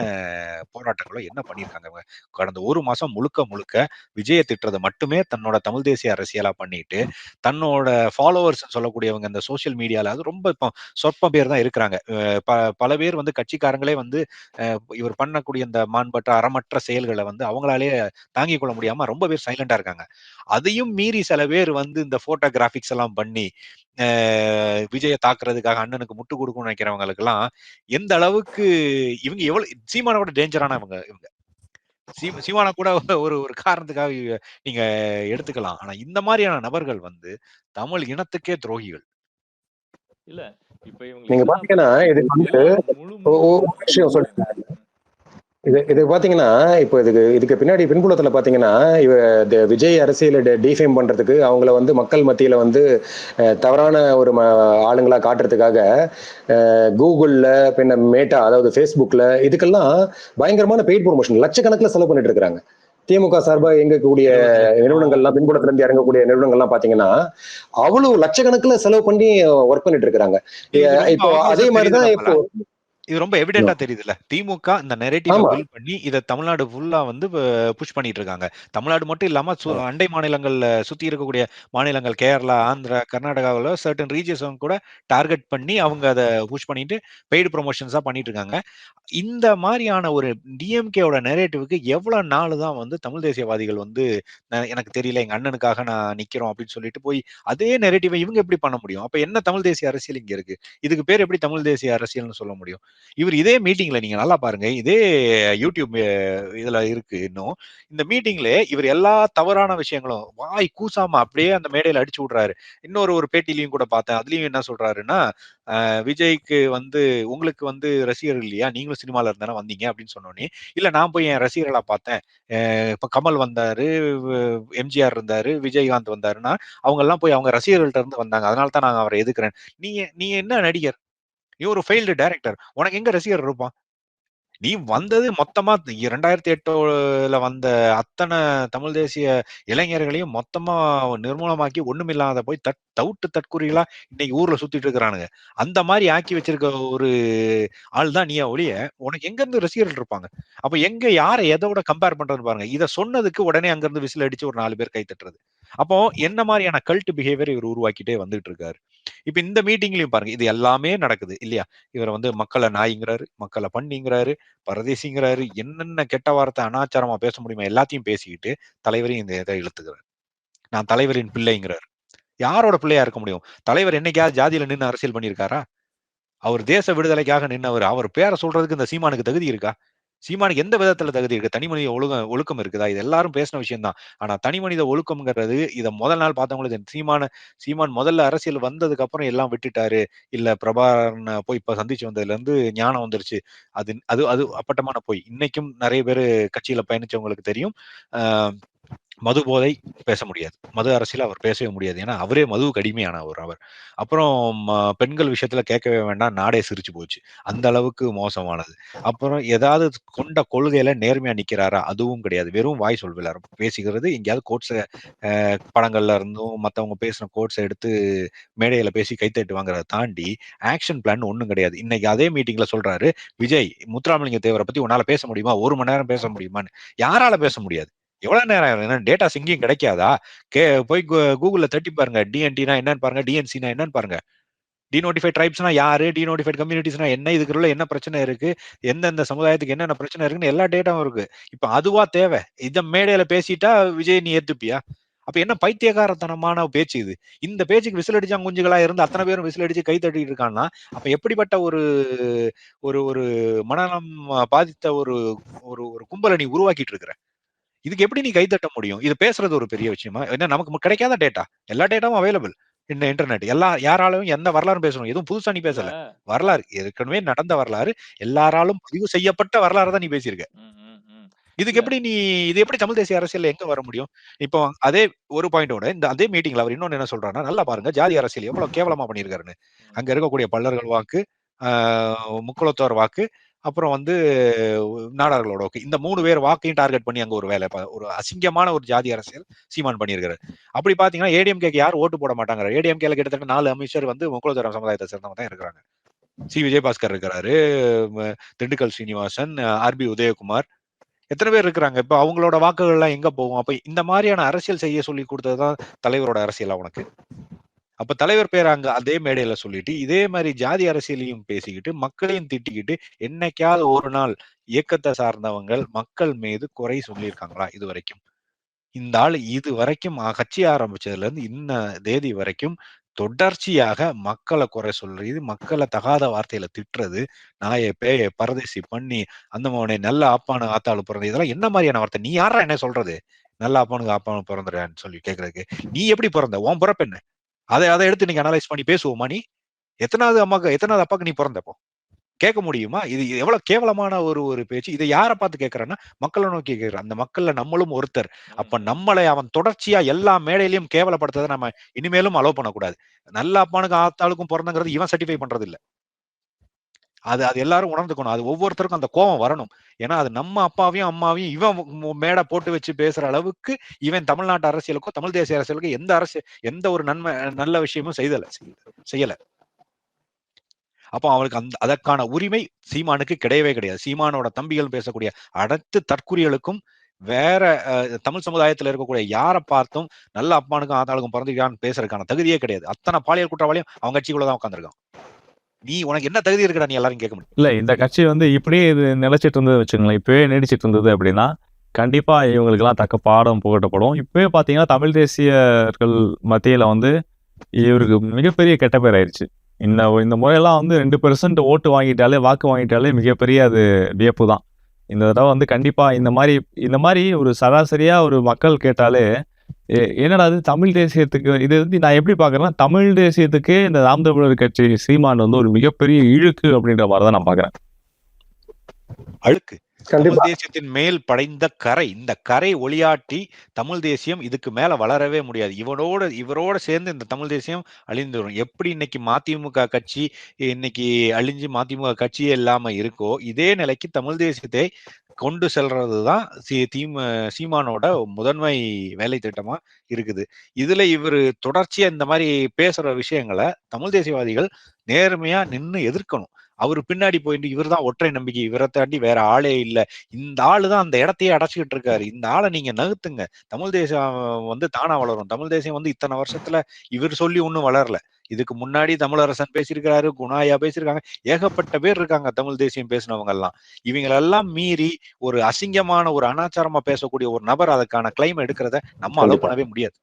போராட்டங்களோ என்ன பண்ணியிருக்காங்க இவங்க? கடந்த 1 மாசம் முழுக்க முழுக்க விஜய திட்டுறத மட்டுமே தன்னோட தமிழ் தேசிய அரசியலா பண்ணிட்டு, தன்னோட ஃபாலோவர்ஸ்ன்னு சொல்லக்கூடியவங்க இந்த சோசியல் மீடியால அது ரொம்ப இப்போ சொற்ப பேர் தான் இருக்கிறாங்க. பல பேர் வந்து கட்சிக்காரங்களே வந்து இவர் பண்ணக்கூடிய இந்த மாண்பற்ற, அறமற்ற செயல்கள வந்து அவங்களாலேயே தாங்கிக் கொள்ள முடியாம ரொம்ப பேர் சைலண்டா இருக்காங்க. அதையும் மீறி சில பேர் வந்து இந்த போட்டோகிராபிக்ஸ் எல்லாம் பண்ணி, விஜய தாக்குறதுக்காக அண்ணனுக்கு முட்டு குடுக்கணும்னு நினைக்கிறவங்களுக்கெல்லாம் எந்த அளவுக்கு இவங்க எவ்வளவு சீமான விட டேஞ்சரானவங்க இவங்க. சீமான கூட ஒரு ஒரு காரணத்துக்காக நீங்க எடுத்துக்கலாம். ஆனா இந்த மாரியான நபர்கள் வந்து தமிழ் இனத்துக்கே துரோகிகள். இல்ல. இப்ப இவங்க நீங்க இதுதான் பாத்தீங்கன்னா இது வந்து எல்லாம் முழு முழு ஒரு விஷயம் சொல்றேன். இது பாத்தீங்கன்னா இப்போ இதுக்கு பின்னாடி பின்புலத்துல பாத்தீங்கன்னா விஜய் அரசியலை டிஃபேம் பண்றதுக்கு அவங்கள வந்து மக்கள் மத்தியில வந்து தவறான ஒரு ஆளுங்களா காட்டுறதுக்காக கூகுள்ல பின்ன மேட்டா அதாவது ஃபேஸ்புக்ல இதுக்கெல்லாம் பயங்கரமான பெய்ட் ப்ரொமோஷன் லட்சக்கணக்கில் செலவு பண்ணிட்டு இருக்காங்க. திமுக சார்பா இயங்கக்கூடிய நிறுவனங்கள்லாம் பின்புலத்துல இருந்து இறங்கக்கூடிய நிறுவனங்கள்லாம் பாத்தீங்கன்னா அவ்வளவு லட்சக்கணக்கில் செலவு பண்ணி ஒர்க் பண்ணிட்டு இருக்காங்க. இப்போ அதே மாதிரிதான் இப்போ இது ரொம்ப எவிடென்ட்டா தெரியுதுல்ல. திமுக இந்த நரேட்டிவ ஆமா. பில்ட் பண்ணி இத தமிழ்நாடு ஃபுல்லா வந்து புஷ் பண்ணிட்டு இருக்காங்க. தமிழ்நாடு மட்டும் இல்லாம அண்டை மாநிலங்கள்ல சுத்தி இருக்கக்கூடிய மாநிலங்கள் கேரளா, ஆந்திரா, கர்நாடகாவுல சர்டன் ரீஜியன்ஸ் கூட டார்கெட் பண்ணி அவங்க அத புஷ் பண்ணிட்டு பெய்டு ப்ரமோஷன்ஸா பண்ணிட்டு இருக்காங்க. இந்த மாரியான ஒரு டிஎம்கேவோட நரேட்டிவ்க்கு எவ்வளவு நாள் தான் வந்து தமிழ் தேசியவாதிகள் வந்து எனக்கு தெரியல எங்க அண்ணனுக்காக நான் நிக்கிறோம் அப்படின்னு சொல்லிட்டு போய் அதே நரேட்டிவை இவங்க எப்படி பண்ண முடியும்? அப்ப என்ன தமிழ் தேசிய அரசியல் இங்க இருக்கு? இதுக்கு பேர் எப்படி தமிழ் தேசிய அரசியல்னு சொல்ல முடியும்? இவர் இதே மீட்டிங்ல நீங்க நல்லா பாருங்க. இதே யூடியூப் இதுல இருக்கு இன்னும். இந்த மீட்டிங்ல இவர் எல்லா தவறான விஷயங்களும் வாய் கூசாம அப்படியே அந்த மேடையில அடிச்சு விடுறாரு. ஒரு பேட்டிலையும் கூட பார்த்தேன். அதுலயும் என்ன சொல்றாருன்னா, விஜய்க்கு வந்து உங்களுக்கு வந்து ரசிகர்கள் இல்லையா? நீங்களும் சினிமால இருந்தானே வந்தீங்க அப்படின்னு சொன்னோனே, இல்ல நான் போய் என் ரசிகர்களா பார்த்தேன். இப்ப கமல் வந்தாரு, எம்ஜிஆர் இருந்தாரு, விஜயகாந்த் வந்தாருன்னா, அவங்க எல்லாம் போய் அவங்க ரசிகர்கள்ட்ட இருந்து வந்தாங்க. அதனால தான் நான் அவரை எதுக்குறேன். நீ நீ என்ன நடிகர்? நீ ஒரு ஃபெயில்டு டைரக்டர். உனக்கு எங்க ரசிகர் இருப்பான்? நீ வந்தது மொத்தமா 2008ல வந்த அத்தன தமிழ் தேசிய இளைஞர்களையும் மொத்தமா நிர்மூலமாக்கி ஒண்ணுமில்லாத போய் தவிட்டு தற்குறிகளா இன்னைக்கு ஊர்ல சுத்திட்டு இருக்கிறானுங்க. அந்த மாரி ஆக்கி வச்சிருக்க ஒரு ஆள் தான் நீயா ஒழிய, உனக்கு எங்க இருந்து ரசிகர்கள் இருப்பாங்க? அப்ப எங்க யார எதோட கம்பேர் பண்றதுன்னு பாருங்க. இத சொன்னதுக்கு உடனே அங்க இருந்து விசில் அடிச்சு ஒரு 4 பேர் கை தட்டுறது. அப்போ என்ன மாரியான கல்ட் பிஹேவியர் இவர் உருவாக்கிட்டே வந்துட்டு இருக்காரு. இப்ப இந்த மீட்டிங்லயும் பாருங்க. இது எல்லாமே நடக்குது இல்லையா? இவர் வந்து மக்கள நாய்ங்கிறாரு, மக்கள பன்னிங்கிறாரு, பரதேசிங்கிறாரு, என்னென்ன கெட்ட வார்த்தை அனாச்சாரமா பேச முடியுமோ எல்லாத்தையும் பேசிக்கிட்டு தலைவரையும் இந்த இதை இழுத்துக்கிறார். நான் தலைவரின் பிள்ளைங்கிறார். யாரோட பிள்ளையா இருக்க முடியும்? தலைவர் என்னைக்காவது ஜாதியில நின்னு அரசியல் பண்ணியிருக்காரா? அவர் தேச விடுதலைக்காக நின்னவர். அவர் பேர சொல்றதுக்கு இந்த சீமானுக்கு தகுதி இருக்கா? சீமானுக்கு எந்த விதத்துல தகுதி இருக்கு? தனி மனித ஒழுக்கம் இருக்குதா? இது எல்லாரும் பேசின விஷயம் தான். ஆனா தனி மனித ஒழுக்கம்ங்கிறது இத முதல் நாள் பார்த்தவங்களுக்கு சீமான் முதல்ல அரசியல் வந்ததுக்கு அப்புறம் எல்லாம் விட்டுட்டாரு. இல்ல பிரபாகரன போய் இப்ப சந்திச்சு வந்ததுல இருந்து ஞானம் வந்துருச்சு. அது அது அது அப்பட்டமான பொய். இன்னைக்கும் நிறைய பேரு கட்சியில பயணிச்சவங்களுக்கு தெரியும். அ மது போதை பேச முடியாது. மது அரசியல அவர் பேசவே முடியாது. ஏன்னா, அவரே மதுவுக்கு அடிமையானவர் அவர். அப்புறம் பெண்கள் விஷயத்துல கேட்கவே வேண்டாம். நாடே சிரிச்சு போச்சு. அந்த அளவுக்கு மோசமானது. அப்புறம் ஏதாவது கொண்ட கொள்கையில நேர்மையா நிக்கிறாரா? அதுவும் கிடையாது. வெறும் வாய் சொல்விலார் பேசிக்கிறது. எங்கேயாவது கோட்ஸ படங்கள்ல இருந்தும் மத்தவங்க பேசின கோட்ஸ எடுத்து மேடையில பேசி கைத்தட்டு வாங்குறத தாண்டி, ஆக்ஷன் பிளான் ஒண்ணும் கிடையாது. இன்னைக்கு அதே மீட்டிங்ல சொல்றாரு, "விஜய், முத்துராமலிங்க தேவர பத்தி உன்னால பேச முடியுமா? 1 மணி நேரம் பேச முடியுமான்னு?" யாரால பேச முடியாது? எவ்வளவு நேரம் ஆகும்? என்ன டேட்டா சிங்கிங் கிடைக்காதா? போய் கூகுள்ல தட்டி பாருங்க. டிஎன்டினா என்னன்னு பாருங்க. டிஎன்சினா என்னன்னு பாருங்க. டிநோட்டிஃபைட் ட்ரைப்ஸ்னா யாரு? டிநோட்டிஃபைட் கம்யூனிட்டிஸ்னா என்ன? இதுக்குள்ள என்ன பிரச்சனை இருக்கு? எந்தெந்த சமுதாயத்துக்கு என்னென்ன பிரச்சனை இருக்குன்னு எல்லா டேட்டாவும் இருக்கு. இப்ப அதுவா தேவை? இத மேடையில பேசிட்டா விஜய் நீ ஏத்துப்பியா? அப்ப என்ன பைத்தியக்காரத்தனமான பேச்சு இது? இந்த பேச்சுக்கு விசில் அடிச்சா குஞ்சுகளா இருந்து அத்தனை பேரும் விசில் அடிச்சு கை தட்டிட்டு இருக்கான்னா, அப்ப எப்படிப்பட்ட ஒரு ஒரு ஒரு மனநலம் பாதித்த ஒரு ஒரு ஒரு கும்பல நீ உருவாக்கிட்டு இருக்கிற? இதுக்கு எப்படி நீ கைத்தட்ட முடியும்? இது பேசுறது ஒரு பெரிய விஷயமா? ஏன்னா நமக்கு கிடைக்காத டேட்டா. எல்லா டேட்டாவும் அவைலபிள். இந்த இன்டர்நெட். யாராலும் எந்த வரலாறும் பேசணும். எதுவும் புதுசா நீ இல்ல. பேசல. வரலாறு. ஏற்கனவே நடந்த வரலாறு. எல்லாராலும் பதிவு செய்யப்பட்ட வரலாற தான் நீ பேசியிருக்க. ம், ம், ம். இதுக்கு இல்ல. எப்படி இது எப்படி தமிழ் தேசிய அரசியல்ல எங்க வர முடியும்? இப்போ அதே ஒரு பாயிண்டோட இந்த அதே மீட்டிங்ல அவர் இன்னொன்னு என்ன சொல்றாருன்னா, நல்லா பாருங்க ஜாதி அரசியல் எவ்வளவு கேவலமா பண்ணியிருக்காருன்னு. அங்க இருக்கக்கூடிய பல்லர்கள் வாக்கு, ஆ முக்குளத்தோர் வாக்கு, அப்புறம் வந்து நாடார்களோட வாக்கு. இந்த 3 பேர் வாக்கையும் டார்கெட் பண்ணி அங்க ஒரு வேலை ஒரு அசிங்கமான ஒரு ஜாதி அரசியல் சீமான் பண்ணியிருக்காரு. அப்படி பாத்தீங்கன்னா ஏடிஎம்கேக்கு யாரும் ஓட்டு போட மாட்டாங்க. ஏடிஎம்கேல கிட்டத்தட்ட 4 அமைச்சர் வந்து முக்குளத்தோர் சமுதாயத்தை சேர்ந்தவங்க தான் இருக்கிறாங்க. விஜயபாஸ்கர் இருக்கிறாரு, திண்டுக்கல் சீனிவாசன், ஆர்பி உதயகுமார் எத்தனை பேர் இருக்கிறாங்க? இப்ப அவங்களோட வாக்குகள் எல்லாம் எங்க போகும்? அப்ப இந்த மாதிரியான அரசியல் செய்ய சொல்லி கொடுத்ததுதான் தலைவரோட அரசியலா உனக்கு? அப்ப தலைவர் பேர் அங்க அதே மேடையில சொல்லிட்டு, இதே மாதிரி ஜாதி அரசியலையும் பேசிக்கிட்டு, மக்களையும் திட்டிக்கிட்டு, என்னைக்காவது ஒரு நாள் இயக்கத்தை சார்ந்தவங்கள் மக்கள் மீது குறை சொல்லியிருக்காங்களா இதுவரைக்கும்? இந்த ஆளு இதுவரைக்கும் கட்சி ஆரம்பிச்சதுல இருந்து இன்ன தேதி வரைக்கும் தொடர்ச்சியாக மக்கள குறை சொல்றது, மக்கள தகாத வார்த்தையில திட்டுறது, நாய, பேய, பரதேசி, பன்னி, அந்த மவனே, நல்ல ஆப்பானு ஆத்தாளு பிறந்தது. இதெல்லாம் என்ன மாரியான வார்த்தை? நீ யார்றா என்ன சொல்றது? நல்ல ஆப்பானுக்கு ஆப்பானு பிறந்துறான்னு சொல்லி கேட்கறதுக்கு. நீ எப்படி பிறந்த? உன் பிறப்பு என்ன? அத எடுத்து நீங்க அனலைஸ் பண்ணி பேசுவோமா நீ? எத்தனாவது அப்பாக்கு நீ பிறந்த அப்போ? கேட்க முடியுமா? இது எவ்வளவு கேவலமான ஒரு பேச்சு. இத யார பார்த்து கேட்கிறேன்னா, மக்கள நோக்கி கேட்கிறேன். அந்த மக்கள்ல நம்மளும் ஒருத்தர். அப்ப ம், ம். நம்மளை அவன் தொடர்ச்சியா எல்லா மேடையிலயும் கேவலப்படுத்தத நம்ம இனிமேலும் அலோவ் பண்ணக்கூடாது. நல்ல அப்பானுக்கு ஆத்தாளுக்கும் பொறந்தங்கிறது இவன் சர்டிஃபை பண்றது இல்ல. அது அது எல்லாரும் உணர்ந்துக்கணும். அது ஒவ்வொருத்தருக்கும் அந்த கோவம் வரணும். ஏன்னா, அது நம்ம அப்பாவையும், அம்மாவையும் இவன் மேடை போட்டு வச்சு பேசுற அளவுக்கு இவன் தமிழ்நாட்டு அரசியலுக்கோ, தமிழ் தேசிய அரசியலுக்கோ எந்த ஒரு நல்ல விஷயமும் செய்யல. அப்போ அவனுக்கு அதற்கான உரிமை சீமானுக்கு கிடையவே கிடையாது. சீமானோட தம்பிகள் பேசக்கூடிய அனைத்து தற்குறிகளுக்கும் வேற தமிழ் சமுதாயத்துல இருக்கக்கூடிய யாரை பார்த்தும் நல்ல அப்பானுக்கும் ஆத்தாளுக்கும் பிறந்திருக்கான்னு பேசுறதுக்கான தகுதியே கிடையாது. அத்தனை பாலியல் குற்றவாளியும் அவங்க கட்சிக்குள்ளதான் உட்காந்துருக்கான். நீ உனக்கு என்ன தகுதி இருக்குடா நீ எல்லாரும் கேட்க முடியும். இல்ல இந்த கட்சி வந்து இப்படியே இது நிலைச்சிட்டு இருந்தது வச்சுங்களேன், இப்பவே நீடிச்சிட்டு இருந்தது அப்படின்னா கண்டிப்பா இவங்களுக்கெல்லாம் தக்க பாடம் புகட்டப்படும். இப்பவே பாத்தீங்கன்னா தமிழ் தேசியர்கள் மத்தியில வந்து இவருக்கு மிகப்பெரிய கெட்ட பேர் ஆயிடுச்சு. இந்த முறையெல்லாம் வந்து 2% ஓட்டு வாங்கிட்டாலே, வாக்கு வாங்கிட்டாலே மிகப்பெரிய அது வியப்பு தான். இந்த தடவை வந்து கண்டிப்பா இந்த மாதிரி ஒரு சராசரியா ஒரு மக்கள் கேட்டாலே என்னடா இது தமிழ் தேசியத்துக்கு, இது வந்து நான் எப்படி பாக்குறேன்னா தமிழ் தேசியத்துக்கே இந்த நாம் தமிழர் கட்சி சீமான் வந்து ஒரு மிகப்பெரிய இழுக்கு அப்படின்ற மாதிரிதான் நான் பாக்குறேன். அழுக்கு தமிழ் கண்டிப்பா தேசியத்தின் மேல் படைந்த கரை. இந்த கரை ஒளியாட்டி தமிழ் தேசியம் இதுக்கு மேல வளரவே முடியாது. இவரோட சேர்ந்து இந்த தமிழ் தேசியம் அழிந்துடும். எப்படி இன்னைக்கு மதிமுக கட்சி இன்னைக்கு அழிஞ்சு மதிமுக கட்சியே இல்லாம இருக்கோ, இதே நிலைக்கு தமிழ் தேசியத்தை கொண்டு செல்றதுதான் சீமானோட முதன்மை வேலை திட்டமா இருக்குது. இதுல இவரு தொடர்ச்சியா இந்த மாதிரி பேசுற விஷயங்களை தமிழ் தேசியவாதிகள் நேர்மையா நின்னு எதிர்க்கணும். அவரு பின்னாடி போயிட்டு இவர் தான் ஒற்றை நம்பிக்கை, இவரை தாண்டி வேற ஆளே இல்ல, இந்த ஆளுதான் அந்த இடத்தையே அடைச்சிக்கிட்டு இருக்காரு, இந்த ஆளை நீங்க நகர்த்துங்க, தமிழ் தேசம் வந்து தானா வளரும். தமிழ் தேசியம் வந்து இத்தனை வருஷத்துல இவர் சொல்லி ஒன்னும் வளரல. இதுக்கு முன்னாடி தமிழரசன் பேசியிருக்கிறாரு, குணாயா பேசியிருக்காங்க, ஏகப்பட்ட பேர் இருக்காங்க தமிழ் தேசியம் பேசினவங்க எல்லாம். இவங்களெல்லாம் மீறி ஒரு அசிங்கமான ஒரு அனாச்சாரமா பேசக்கூடிய ஒரு நபர் அதுக்கான கிளைம் எடுக்கிறத நம்ம அலோவ் கண்டிப்பா பண்ணவே முடியாது.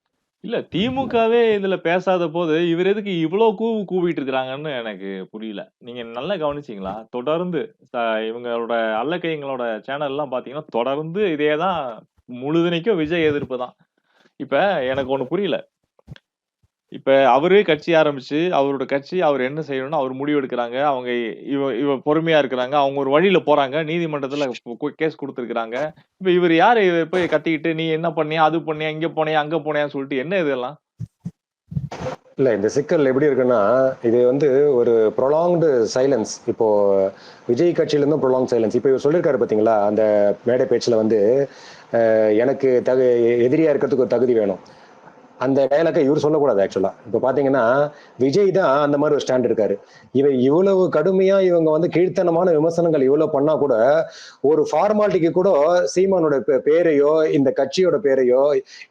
இல்ல திமுகவே இதுல பேசாத போது இவர் எதுக்கு இவ்வளவு கூவிட்டு இருக்கிறாங்கன்னு எனக்கு புரியல. நீங்க நல்லா கவனிச்சீங்களா? தொடர்ந்து இவங்களோட அல்லக்கைங்களோட சேனல் எல்லாம் பாத்தீங்கன்னா தொடர்ந்து இதேதான், முழுதுனைக்கும் விஜய் எதிர்ப்பு தான். இப்ப எனக்கு ஒண்ணு புரியல. இப்ப அவரே கட்சி ஆரம்பிச்சு அவரோட கட்சி அவர் என்ன செய்யணும்னு அவர் முடிவு எடுக்கிறாங்க. அவங்க இவ பொறுமையா இருக்கிறாங்க. அவங்க ஒரு வழியில போறாங்க. நீதிமன்றத்துல கேஸ் கொடுத்திருக்கிறாங்க. இப்ப இவர் யாரு போய் கத்திக்கிட்டு நீ என்ன பண்ணியா, அது பண்ணியா, இங்க போனியா, அங்க போனியான்னு சொல்லிட்டு என்ன இதெல்லாம்? இல்ல இந்த சிக்கல் எப்படி இருக்குன்னா, இது வந்து ஒரு ப்ரொலாங்டு சைலன்ஸ். இப்போ விஜய் கட்சியில இருந்தும் ப்ரொலாங் சைலன்ஸ். இப்போ இவர் சொல்லியிருக்காரு பாத்தீங்களா, அந்த மேடை பேச்சுல வந்து எனக்கு எதிரியா இருக்கிறதுக்கு ஒரு தகுதி வேணும். அந்த டயலாக்கை இவர் சொல்லக்கூடாது ஆக்சுவலா. இப்ப பாத்தீங்கன்னா விஜய் தான் அந்த மாதிரி ஒரு ஸ்டாண்ட் இருக்காரு. இவ்வளவு கடுமையா இவங்க வந்து கீழ்த்தனமான விமர்சனங்கள் இவ்வளவு பண்ணா கூட ஒரு ஃபார்மாலிட்டிக்கு கூட சீமானோட பேரையோ இந்த கட்சியோட பேரையோ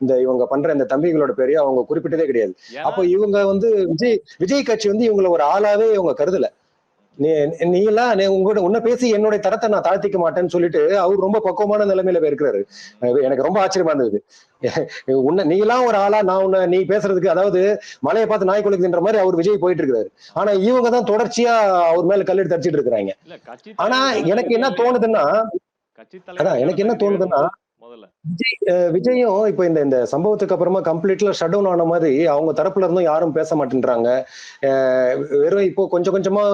இந்த இவங்க பண்ற இந்த தம்பிகளோட பேரையோ அவங்க குறிப்பிட்டதே கிடையாது. அப்போ இவங்க வந்து விஜய் கட்சி வந்து இவங்களை ஒரு ஆளாவே இவங்க கருதல. நீ எல்லாம் உங்களோட உன்ன பேசி என்னுடைய தரத்தை நான் தாழ்த்திக்க மாட்டேன்னு சொல்லிட்டு அவர் ரொம்ப பக்குவமான நிலைமையில இருக்கிறாரு. எனக்கு ரொம்ப ஆச்சரியமா இருந்தது. நீ எல்லாம் ஒரு ஆளா, நான் உன்னை நீ பேசுறதுக்கு, அதாவது மலையை பார்த்து நாய் குலைக்குதுன்ற மாதிரி அவர் விஜய் போயிட்டு இருக்காரு. ஆனா இவங்க தான் தொடர்ச்சியா அவர் மேல கல்லெடுத்து தடிச்சிட்டு இருக்கிறாங்க. ஆனா எனக்கு என்ன தோணுதுன்னா, அதான் எனக்கு என்ன தோணுதுன்னா விஜயும் இப்ப இந்த சம்பவத்துக்கு அப்புறமா கம்ப்ளீட்ல ஷட் டவுன் ஆன மாதிரி அவங்க தரப்புல இருந்தும் யாரும் பேச மாட்டேன்றாங்க. வெறும் இப்போ கொஞ்சம் கொஞ்சமா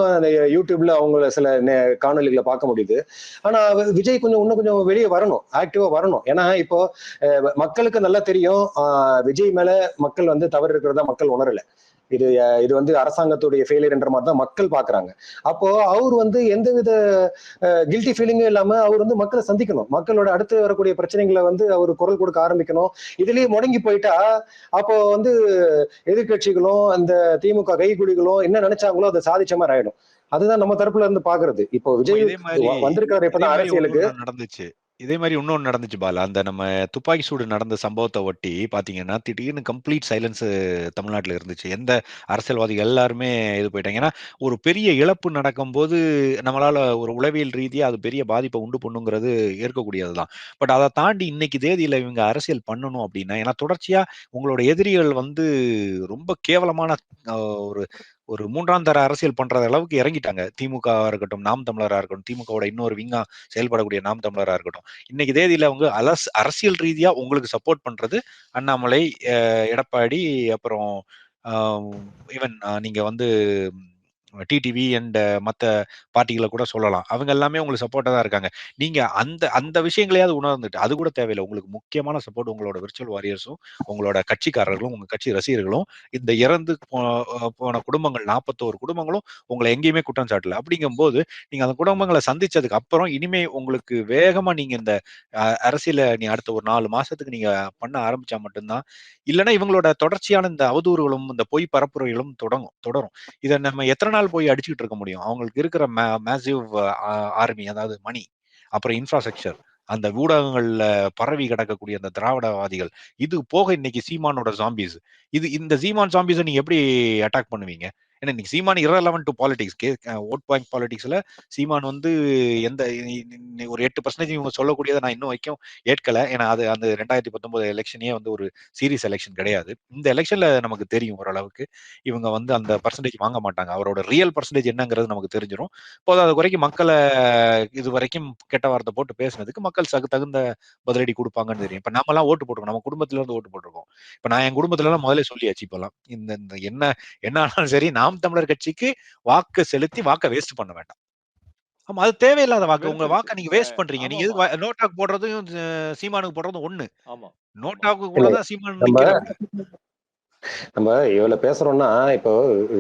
யூடியூப்ல அவங்க சில காணொலிகளை பார்க்க முடியுது. ஆனா விஜய் இன்னும் கொஞ்சம் வெளியே வரணும், ஆக்டிவா வரணும். ஏன்னா இப்போ மக்களுக்கு நல்லா தெரியும் விஜய் மேல மக்கள் வந்து தவறு இருக்கிறதா மக்கள் உணரல. இது வந்து அரசாங்கத்துடைய ஃபெயிலியர் என்ற மாதிரி தான் மக்கள் பாக்குறாங்க. அப்போ அவர் வந்து எந்தவித கில்ட்டி ஃபீலிங்கும் இல்லாம அவர் வந்து மக்களை சந்திக்கணும். மக்களோட அடுத்து வரக்கூடிய பிரச்சனைகளை வந்து அவர் குரல் கொடுக்க ஆரம்பிக்கணும். இதுலயே முடங்கி போயிட்டா அப்போ வந்து எதிர்கட்சிகளும் அந்த திமுக கைக்குடிகளும் என்ன நினைச்சாங்களோ அதை சாதிச்ச மாதிரி ஆயிடும். அதுதான் நம்ம தரப்புல இருந்து பாக்குறது. இப்போ விஜய் வந்திருக்காரு இப்பதான் அரசியலுக்கு. நடந்துச்சு இதே மாதிரி இன்னொன்னு நடந்துச்சு பாலா. அந்த நம்ம துப்பாக்கி சூடு நடந்த சம்பவத்தை ஒட்டி பாத்தீங்கன்னா திடீர்னு கம்ப்ளீட் சைலன்ஸ் தமிழ்நாட்டுல இருந்துச்சு. எந்த அரசியல்வாதிகள் எல்லாருமே இது போயிட்டாங்க. ஏன்னா ஒரு பெரிய இழப்பு நடக்கும் போது நம்மளால ஒரு உளவியல் ரீதியா அது பெரிய பாதிப்பை உண்டு பண்ணுங்கிறது ஏற்கக்கூடியதுதான். பட் அதை தாண்டி இன்னைக்கு தேதியில இவங்க அரசியல் பண்ணணும் அப்படின்னா, ஏன்னா தொடர்ச்சியா உங்களோட எதிரிகள் வந்து ரொம்ப கேவலமான ஒரு ஒரு மூன்றாம் தர அரசியல் பண்ற அளவுக்கு இறங்கிட்டாங்க. திமுக இருக்கட்டும், நாம் தமிழரா இருக்கட்டும், திமுகவோட இன்னொரு விங்கா செயல்படக்கூடிய நாம் தமிழரா இருக்கட்டும், இன்னைக்கு தேதியில அவங்க அரசியல் ரீதியா உங்களுக்கு சப்போர்ட் பண்றது அண்ணாமலை, எடப்பாடி, அப்புறம் ஈவன் நீங்க வந்து டிடிவி அண்ட் மற்ற பார்ட்டிகளை கூட சொல்லலாம். அவங்க எல்லாமே உங்களுக்கு சப்போர்ட்டா தான் இருக்காங்க. நீங்க அந்த அந்த விஷயங்களையாவது உணர்ந்துட்டு அது கூட தேவையில்லை. உங்களுக்கு முக்கியமான சப்போர்ட் உங்களோட விர்ச்சுவல் வாரியர்ஸும் உங்களோட கட்சிக்காரர்களும் உங்க கட்சி ரசிகர்களும் இந்த இறந்து போன குடும்பங்கள் 41 குடும்பங்களும் உங்களை எங்கேயுமே குற்றம் சாட்டல. அப்படிங்கும்போது நீங்க அந்த குடும்பங்களை சந்திச்சதுக்கு அப்புறம் இனிமே உங்களுக்கு வேகமா நீங்க இந்த அரசியல நீ அடுத்த ஒரு 4 மாசத்துக்கு நீங்க பண்ண ஆரம்பிச்சா மட்டும்தான், இல்லைன்னா இவங்களோட தொடர்ச்சியான இந்த அவதூறுகளும் இந்த பொய் பரப்புரைகளும் தொடரும். இதை நம்ம எத்தனை நாள் நாள் போய் அடிச்சுக்கிட்டு இருக்க முடியும்? அவங்களுக்கு இருக்கிற மேசிவ் ஆர்மி, அதாவது மணி, அப்புறம் இன்ஃப்ராஸ்ட்ரக்சர், அந்த ஊடகங்கள்ல பரவி கிடக்கக்கூடிய அந்த திராவிடவாதிகள், இது போக இன்னைக்கு சீமானோட ஜாம்பிஸ். இந்த சீமான் ஜாம்பிஸை நீங்க எப்படி அட்டாக் பண்ணுவீங்க? ஏன்னா இன்னைக்கு Seeman irrelevant to politics. Vote bank பாலிடிக்ஸ்ல சீமான் வந்து எந்த ஒரு 8% இவங்க சொல்லக்கூடியதை நான் இன்னும் வரைக்கும் ஏற்கல. ஏன்னா அது அந்த 2019 எலெக்ஷனே வந்து ஒரு சீரியஸ் எலெக்ஷன் கிடையாது. இந்த எலெக்ஷன்ல நமக்கு தெரியும் ஓரளவுக்கு இவங்க வந்து அந்த பர்சன்டேஜ் வாங்க மாட்டாங்க. அவரோட ரியல் பர்சன்டேஜ் என்னங்கிறது நமக்கு தெரிஞ்சிடும். போதாத குறைக்கு மக்களை இது வரைக்கும் கெட்ட வார்த்தை போட்டு பேசுனதுக்கு மக்கள் தகுந்த பதிலடி கொடுப்பாங்கன்னு தெரியும். இப்ப நம்ம எல்லாம் ஓட்டு போட்டிருக்கோம், நம்ம குடும்பத்துல இருந்து ஓட்டு போட்டிருக்கோம். இப்ப நான் என் குடும்பத்துல எல்லாம் முதல்ல சொல்லியாச்சு. இப்பெல்லாம் இந்த இந்த என்ன ஆனாலும் சரி, நாம் தமிழர் கட்சிக்கு வாக்கு செலுத்தி வாக்கை வேஸ்ட் பண்ண வேண்டாம். ஆமா, அது தேவையில்லாத வாக்கு. உங்க வெறுத்துருச்சு. வாக்கை நீங்க வேஸ்ட் பண்றீங்க. நீங்க ஆமாமா. நோட்டாக்கு போடுறதும் சீமானுக்கு போடுறதும் ஒண்ணு. ஆமா. நோட்டாக்கு இல்ல, போலதான் சீமான் நம்ம நிக்கிறாப்ல. நம்ம இவ்வளவு பேசுறோம்னா, இப்போ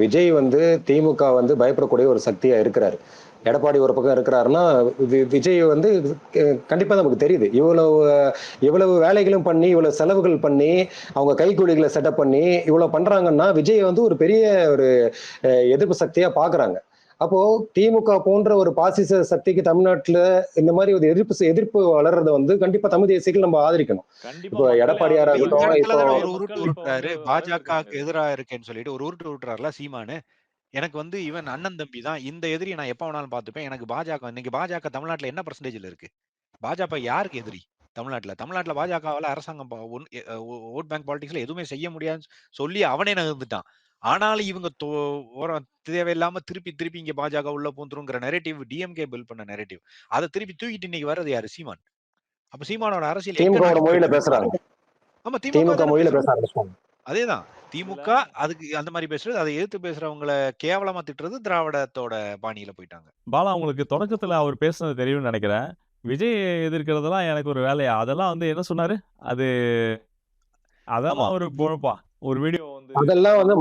விஜய் வந்து திமுக வந்து பயப்படக்கூடிய ஒரு சக்தியா இருக்கிறாரு. எடப்பாடி ஒரு பக்கம் இருக்கிறாருன்னா, விஜய் வந்து கண்டிப்பா நமக்கு தெரியுது. இவ்வளவு வேலைகளும் பண்ணி, இவ்வளவு செலவுகள் பண்ணி, அவங்க கைக்கூலிகளை செட்டப் பண்ணி, இவ்வளவு பண்றாங்கன்னா, விஜய் வந்து ஒரு பெரிய ஒரு எதிர்ப்பு சக்தியா பாக்குறாங்க. அப்போ திமுக போன்ற ஒரு பாசிச சக்திக்கு தமிழ்நாட்டுல இந்த மாதிரி ஒரு எதிர்ப்பு வளர்றத வந்து கண்டிப்பா தமிழ் தேசியர்கள் நம்ம ஆதரிக்கணும். கண்டிப்பா இப்போ மக்களே எடப்பாடியாரா இந்த இருக்கட்டும், ஆதரிக்கணும். இப்போ இடத்துல தானே நிறைய ஒரு உருட்டு மக்கள் இப்போ உருட்டுறாரு. வந்து பாஜகவுக்கு வரவேற்கிறாங்க இதை. எதிரா இருக்கேன்னு சொல்லிட்டு ஒரு உருட்டு உருட்டுறாருல சீமானு. எனக்கு வந்து இவன் அண்ணன் தம்பி தான். இந்த எதிரியை நான் எப்ப வேணாலும் பார்த்துப்பேன். எனக்கு பாஜக இன்னைக்கு பாஜக தமிழ்நாட்டுல என்ன பர்சன்டேஜ்ல இருக்கு? பாஜக யாருக்கு எதிரி? தமிழ்நாட்டுல பாஜகவால அரசாங்கம் ஓட் பேங்க் பாலிடிக்ஸ்ல எதுவுமே செய்ய முடியாதுன்னு சொல்லி அவனே நகர்ந்துட்டான். ஆனாலும் இவங்க தேவையில்லாம திருப்பி இங்க பாஜக உள்ள பூந்துருங்கிற நெரேட்டிவ், டிஎம்கே பில் பண்ண நெரேட்டிவ், அதை திருப்பி தூக்கிட்டு இன்னைக்கு வர்றது யாரு? சீமான். அப்ப சீமானோட அரசியல் எங்க திமுகவோட நோக்கி மொழியில போயிட்டு இருக்கு பேசுறாங்க. பாருங்க. ஆமா, திமுக திமுக தானே மொழியில பேச பேசுறாங்க. ஆரம்பிச்சிட்டாங்க. அதேதான். இதுல திமுக அதுக்கு அந்த மாதிரி பேசுறது, அதை எதிர்த்து பேசுறவங்கள கேவலமா திட்டுறது திராவிடத்தோட பாணியில போயிட்டாங்க. பாலா, உங்களுக்கு தொடக்கத்துல அவர் பேசுனது தெரியும்னு நினைக்கிறேன். விஜய் எதிர்க்கிறதெல்லாம் எனக்கு ஒரு வேலையா? அதெல்லாம் வந்து என்ன சொன்னாரு? அது ஆமா, அதெல்லாம் ஒரு பொழப்பா? ஒரு வீடியோ வந்து அதெல்லாம் வந்து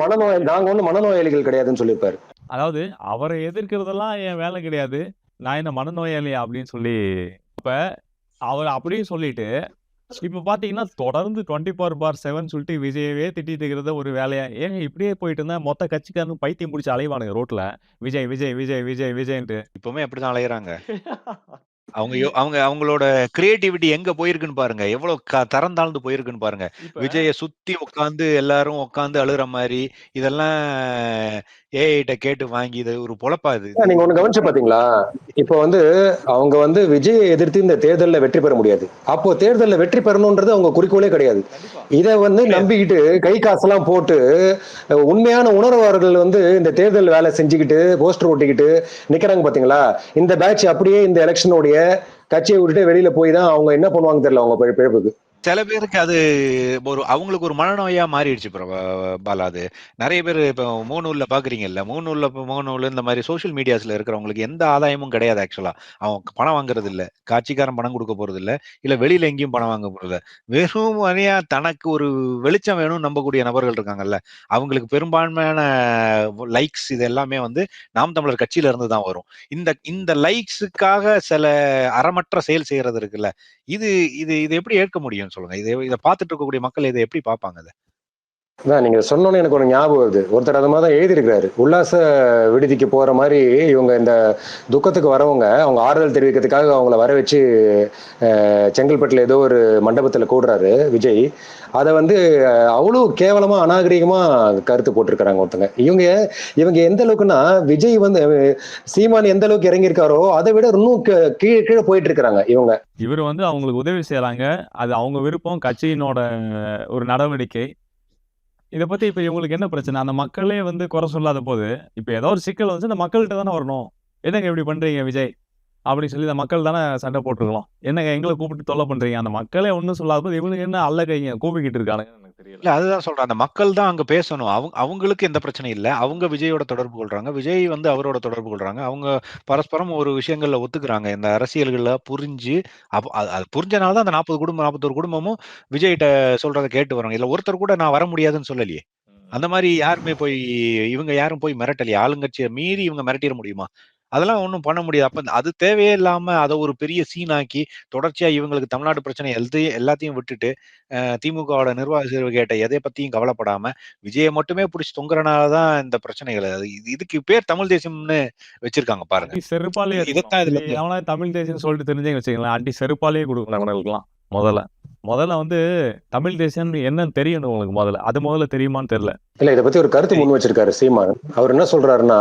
நாங்க ஒண்ணும் மனநோயாளிகள் கிடையாதுன்னு சொல்லியிருப்பாரு. அதாவது அவரை எதிர்க்கிறதெல்லாம் என் வேலை கிடையாது. நான் என்ன மனநோயாளியா? அப்படின்னு சொல்லி அவர் அப்படியே சொல்லிட்டு, இப்ப பார்த்தீங்கன்னா, தொடர்ந்து 24/7 சொல்லிட்டு விஜயவே திட்டிட்டு இருக்கிறது ஒரு வேலையா? ஏங்க இப்படியே போயிட்டு இருந்தா மொத்த கட்சிக்காரனும் பைத்தியம் புடிச்சு அலைவானுங்க ரோட்ல. விஜய், விஜய், விஜய், விஜய், விஜய்ன்ட்டு. இப்பவுமே அப்படிதான் அலையறாங்க. அவங்களோட கிரியேட்டிவிட்டி எங்க போயிருக்குன்னு பாருங்க. எவ்வளவு தரம் தாழ்ந்து போயிருக்குன்னு பாருங்க. இப்ப விஜய சுத்தி உட்கார்ந்து எல்லாரும் உட்கார்ந்து அழுற மாதிரி இதெல்லாம் ஏஐட்ட கேட்டு வாங்கி இது ஒரு பொழப்பா இது? நீங்க ஒண்ணு கவனிச்சு பாத்தீங்களா? இப்போ வந்து அவங்க வந்து விஜயை எதிர்த்து இந்த தேர்தல்ல வெற்றி பெற முடியாது. அப்போ தேர்தல்ல வெற்றி பெறணும்ன்றது அவங்க குறிக்கோளே கிடையாது. கண்டிப்பா இதை வந்து கிடையாது. நம்பிக்கிட்டு கை காசெல்லாம் போட்டு உண்மையான உணர்வாளர்கள் வந்து இந்த தேர்தல் வேலை செஞ்சுக்கிட்டு போஸ்டர் ஒட்டிக்கிட்டு நிக்கிறாங்க பாத்தீங்களா? இந்த பேட்ச் அப்படியே இந்த எலெக்ஷனுடைய கட்சியை விட்டுட்டு வெளியில போய் தான் அவங்க என்ன பண்ணுவாங்க தெரியல அவங்க பிழப்புக்கு. சில பேருக்கு அது அவங்களுக்கு ஒரு மனநோயா மாறிடுச்சு பாலா. அது நிறைய பேர் இப்போ மூணூர்ல பாக்குறீங்கல்ல, மூணூர்ல இந்த மாதிரி சோசியல் மீடியாஸ்ல இருக்கிறவங்களுக்கு எந்த ஆதாயமும் கிடையாது. ஆக்சுவலா அவங்க பணம் வாங்குறது இல்ல, காட்சிக்காரன் பணம் கொடுக்க போறது இல்ல வெளியில எங்கேயும் பணம் வாங்க போறது இல்ல. வெறும் வழியா தனக்கு ஒரு வெளிச்சம் வேணும்னு நம்பக்கூடிய நபர்கள் இருக்காங்கல்ல, அவங்களுக்கு பெரும்பான்மையான லைக்ஸ் இது எல்லாமே வந்து நாம் தமிழர் கட்சியில இருந்து தான் வரும். இந்த லைக்ஸுக்காக சில அறமற்ற செயல் செய்யறது இருக்குல்ல, இது இது இது எப்படி ஏற்க முடியும் சொல்லுங்க? இதை பார்த்துட்டு இருக்கக்கூடிய மக்கள் இதை எப்படி பார்ப்பாங்க? நீங்க சொன்னோன்னு எனக்கு ஒரு ஞாபகம் வருது. ஒருத்தர் அது மாதிரி தான் எழுதியிருக்கிறாரு. உல்லாச விடுதிக்கு போற மாதிரி இவங்க இந்த துக்கத்துக்கு வரவங்க அவங்க ஆறுதல் தெரிவிக்கிறதுக்காக அவங்கள வர வச்சு செங்கல்பட்டுல ஏதோ ஒரு மண்டபத்துல கூடுறாரு விஜய். அதை வந்து அவ்வளவு கேவலமா அநாகரிகமா கருத்து போட்டிருக்கிறாங்க ஒருத்தங்க. இவங்க எந்த அளவுக்குன்னா விஜய் வந்து சீமான் எந்த அளவுக்கு இறங்கியிருக்காரோ அதை விட இன்னும் கீழே போயிட்டு இருக்கிறாங்க இவங்க. இவர் வந்து அவங்களுக்கு உதவி செய்யறாங்க. அது அவங்க விருப்பம், கட்சியினோட ஒரு நடவடிக்கை. இதை பத்தி இப்ப இவங்களுக்கு என்ன பிரச்சனை? அந்த மக்களே வந்து குறை சொல்லாத போது, இப்ப ஏதோ ஒரு சிக்கல் வந்து இந்த மக்கள்கிட்ட தானே வரணும். என்னங்க இப்படி பண்றீங்க விஜய் அப்படின்னு சொல்லி இந்த மக்கள் தானே சண்டை போட்டுருக்கலாம். என்னங்க எங்களை கூப்பிட்டு தொல்லை பண்றீங்க? அந்த மக்களே ஒன்றும் சொல்லாத போது இவனுக்கு என்ன அல்ல கைங்க கூப்பிக்கிட்டு இருக்கானுங்க? எனக்கு தெரியல. இல்ல, அதுதான் சொல்றேன். அந்த மக்கள் தான் அங்க பேசணும். அவங்களுக்கு எந்த பிரச்சனையும் இல்ல. அவங்க விஜயோட தொடர்பு கொள்றாங்க, விஜய் வந்து அவரோட தொடர்பு கொள்றாங்க. அவங்க பரஸ்பரம் ஒரு விஷயங்கள்ல ஒத்துக்கிறாங்க. இந்த அரசியல்களை புரிஞ்சு அது புரிஞ்சனால தான் அந்த 41 குடும்பமும் விஜய்கிட்ட சொல்றதை கேட்டு வராங்க. இல்ல ஒருத்தர் கூட நான் வர முடியாதுன்னு சொல்லலையே. அந்த மாதிரி யாருமே இவங்க யாரும் போய் மிரட்டலையே. ஆளுங்கட்சியை மீறி இவங்க மிரட்டிட முடியுமா? அதெல்லாம் ஒண்ணும் பண்ண முடியாது. அப்ப அது தேவையே இல்லாம அத ஒரு பெரிய சீனாக்கி, தொடர்ச்சியா இவங்களுக்கு தமிழ்நாட்டு பிரச்சனை எல்லாத்தையும் விட்டுட்டு, திமுகவோட நிர்வாக சீர்வு கேட்ட எதை பத்தியும் கவலைப்படாம, விஜய மட்டுமே புடிச்சு தொங்குறனால தான் இந்த பிரச்சனைகள். அது இதுக்கு பேர் தமிழ் தேசியம்னு வச்சிருக்காங்க பாருங்க. அடி செருப்பாலேயே இதத்தான் இதுல இது எவனாவது தமிழ் தேசியம்னு சொல்லிட்டு தெரிஞ்சேன்னு வச்சுக்கங்களேன், அடி செருப்பாலேயே கொடுக்கணும் அவனுங்களுக்குலாம். முதல்ல வந்து தமிழ் தேசியம் என்னன்னு தெரியணும் உங்களுக்கு. அது முதல்ல தெரியுமான்னு தெரியல. இல்ல இதை பத்தி ஒரு கருத்து முன் வச்சிருக்காரு சீமான். அவர் என்ன சொல்றாருன்னா,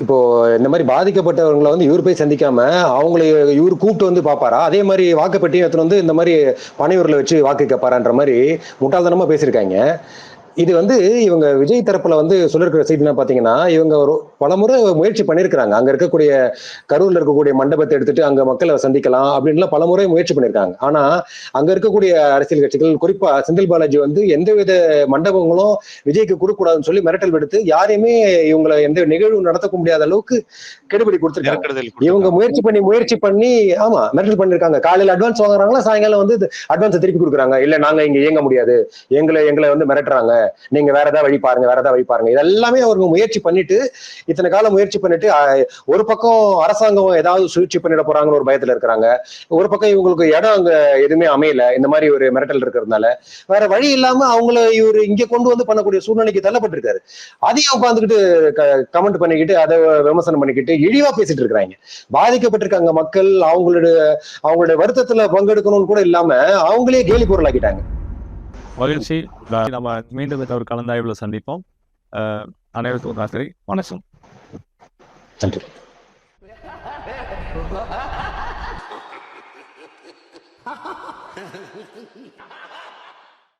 இப்போ இந்த மாதிரி பாதிக்கப்பட்டவங்களை வந்து இவர் போய் சந்திக்காம அவங்களை இவர் கூப்பிட்டு வந்து பாப்பாரா, அதே மாதிரி வாக்குப்பெட்டியும் எடுத்துட்டு வந்து இந்த மாதிரி பனையூர்ல வச்சு வாக்கு கேட்பாரான்ற மாதிரி முட்டாள்தனமா பேசியிருக்காங்க. இது வந்து இவங்க விஜய் தரப்புல வந்து சொல்லிருக்கிற செய்தினா பாத்தீங்கன்னா, இவங்க ஒரு பலமுறை முயற்சி பண்ணிருக்கிறாங்க. அங்க இருக்கக்கூடிய கரூர்ல இருக்கக்கூடிய மண்டபத்தை எடுத்துட்டு அங்க மக்களை சந்திக்கலாம் அப்படின்லாம் பலமுறை முயற்சி பண்ணிருக்காங்க. ஆனா அங்க இருக்கக்கூடிய அரசியல் கட்சிகள், குறிப்பா செந்தில் பாலாஜி வந்து எந்தவித மண்டபங்களும் விஜய்க்கு கொடுக்கூடாதுன்னு சொல்லி மிரட்டல் விடுத்து யாரையுமே இவங்களை எந்த நிகழ்வு நடத்த முடியாத அளவுக்கு கெடுபிடி கொடுத்துருக்காங்க. இவங்க முயற்சி பண்ணி ஆமா மிரட்டல் பண்ணிருக்காங்க. காலையில அட்வான்ஸ் வாங்குறாங்களா, சாயங்காலம் வந்து அட்வான்ஸ் திருப்பி கொடுக்குறாங்க. இல்ல நாங்க இங்க இயங்க முடியாது, எங்களை வந்து மிரட்டுறாங்க, நீங்க வேற ஏதாவது வழி பாருங்க. இதெல்லாமே அவங்க முயற்சி பண்ணிட்டு, இத்தனை காலம் முயற்சி பண்ணிட்டு, ஒரு பக்கம் அரசாங்கம் ஏதாவது சூழ்ச்சி பண்ணிட போறாங்கன்னு ஒரு பயத்துல இருக்கிறாங்க. ஒரு பக்கம் இவங்களுக்கு இடம் அங்க எதுவுமே அமையல, இந்த மாதிரி ஒரு மிரட்டல் இருக்கிறதுனால வேற வழி இல்லாம அவங்கள இவரு இங்க கொண்டு வந்து பண்ணக்கூடிய சூழ்நிலைக்கு தள்ளப்பட்டிருக்காரு. அதையும் உட்காந்துக்கிட்டு கமெண்ட் பண்ணிக்கிட்டு, அதை விமர்சனம் பண்ணிக்கிட்டு இழிவா பேசிட்டு இருக்கிறாங்க. பாதிக்கப்பட்டிருக்காங்க மக்கள், அவங்களுடைய வருத்தத்துல பங்கெடுக்கணும்னு கூட இல்லாம அவங்களே கேலி பொருளாக்கிட்டாங்க. மகிழ்ச்சி. நம்ம மீண்டும் ஒரு கலந்தாய்வுல சந்திப்போம். அனைவருக்கும் நன்றி, வணக்கம். நன்றி.